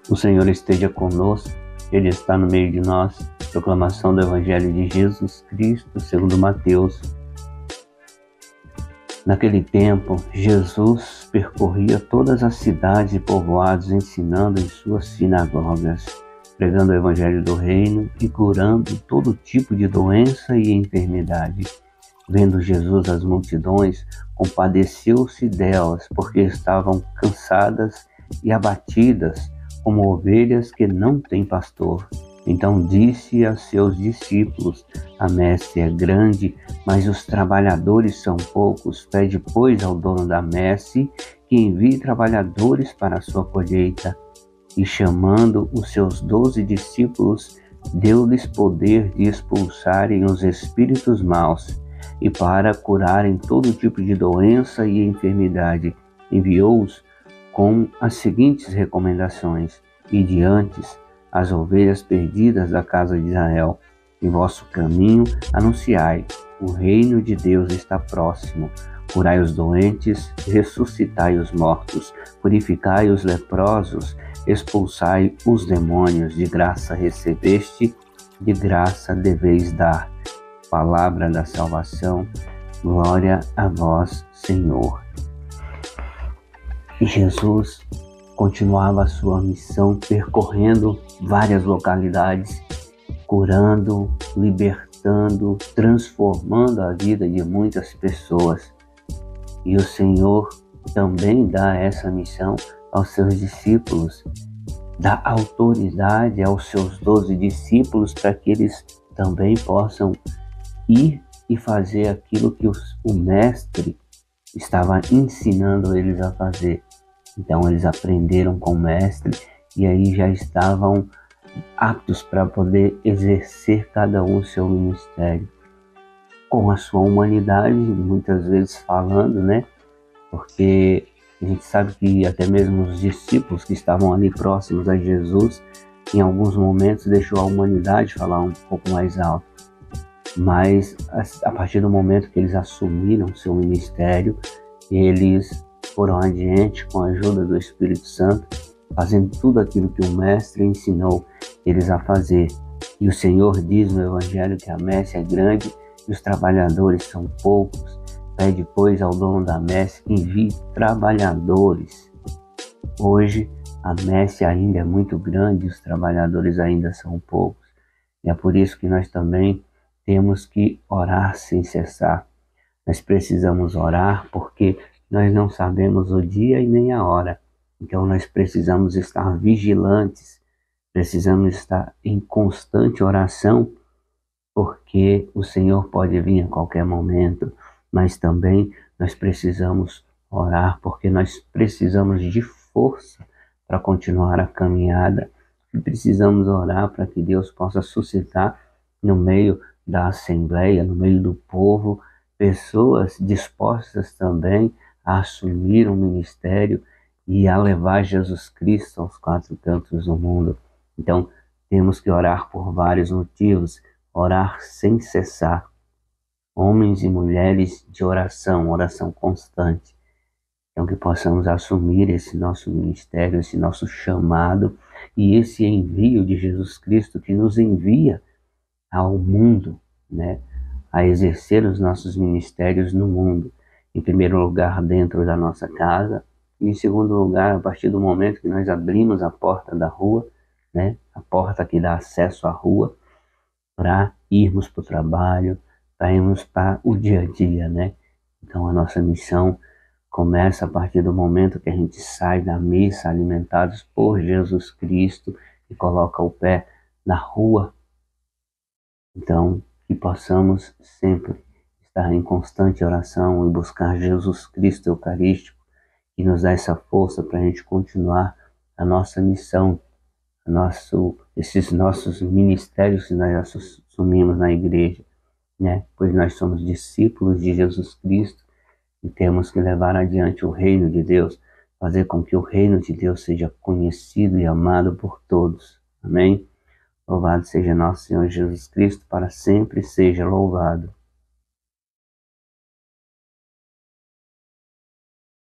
O Senhor esteja conosco, Ele está no meio de nós. Proclamação do Evangelho de Jesus Cristo, segundo Mateus. Naquele tempo, Jesus percorria todas as cidades e povoados, ensinando em suas sinagogas, pregando o Evangelho do Reino e curando todo tipo de doença e enfermidade. Vendo Jesus as multidões, compadeceu-se delas, porque estavam cansadas e abatidas, como ovelhas que não têm pastor. Então disse a seus discípulos: a messe é grande, mas os trabalhadores são poucos. Pede, pois, ao dono da messe que envie trabalhadores para a sua colheita. E chamando os seus 12 discípulos, deu-lhes poder de expulsarem os espíritos maus e para curarem todo tipo de doença e enfermidade. Enviou-os com as seguintes recomendações: ide antes as ovelhas perdidas da casa de Israel. Em vosso caminho anunciai: o reino de Deus está próximo. Curai os doentes, ressuscitai os mortos, purificai os leprosos, expulsai os demônios. De graça recebeste, de graça deveis dar. Palavra da salvação. Glória a vós, Senhor. Jesus continuava a sua missão, percorrendo várias localidades, curando, libertando, transformando a vida de muitas pessoas. E o Senhor também dá essa missão aos seus discípulos, dá autoridade aos seus 12 discípulos para que eles também possam ir e fazer aquilo que o mestre estava ensinando eles a fazer. Então eles aprenderam com o mestre e aí já estavam aptos para poder exercer cada um o seu ministério. Com a sua humanidade, muitas vezes falando, né? Porque a gente sabe que até mesmo os discípulos que estavam ali próximos a Jesus, em alguns momentos deixou a humanidade falar um pouco mais alto. Mas a partir do momento que eles assumiram seu ministério, eles foram adiante com a ajuda do Espírito Santo, fazendo tudo aquilo que o mestre ensinou eles a fazer. E o Senhor diz no Evangelho que a messe é grande e os trabalhadores são poucos. Pede, pois, ao dono da messe que envie trabalhadores. Hoje a messe ainda é muito grande e os trabalhadores ainda são poucos. E é por isso que nós também temos que orar sem cessar. Nós precisamos orar porque nós não sabemos o dia e nem a hora. Então nós precisamos estar vigilantes, precisamos estar em constante oração, porque o Senhor pode vir a qualquer momento, mas também nós precisamos orar porque nós precisamos de força para continuar a caminhada e precisamos orar para que Deus possa suscitar no meio da Assembleia, no meio do povo, pessoas dispostas também a assumir um ministério e a levar Jesus Cristo aos 4 cantos do mundo. Então, temos que orar por vários motivos, orar sem cessar. Homens e mulheres de oração, oração constante. Então, que possamos assumir esse nosso ministério, esse nosso chamado e esse envio de Jesus Cristo que nos envia ao mundo, né, a exercer os nossos ministérios no mundo. Em primeiro lugar, dentro da nossa casa, e em segundo lugar, a partir do momento que nós abrimos a porta da rua, né, a porta que dá acesso à rua, para irmos para o trabalho, para irmos para o dia a dia, né? Então a nossa missão começa a partir do momento que a gente sai da missa alimentados por Jesus Cristo e coloca o pé na rua. Então, que possamos sempre estar em constante oração e buscar Jesus Cristo Eucarístico, que nos dá essa força para a gente continuar a nossa missão, esses nossos ministérios que nós assumimos na igreja, né? Pois nós somos discípulos de Jesus Cristo e temos que levar adiante o reino de Deus, fazer com que o reino de Deus seja conhecido e amado por todos. Amém? Louvado seja nosso Senhor Jesus Cristo, para sempre seja louvado.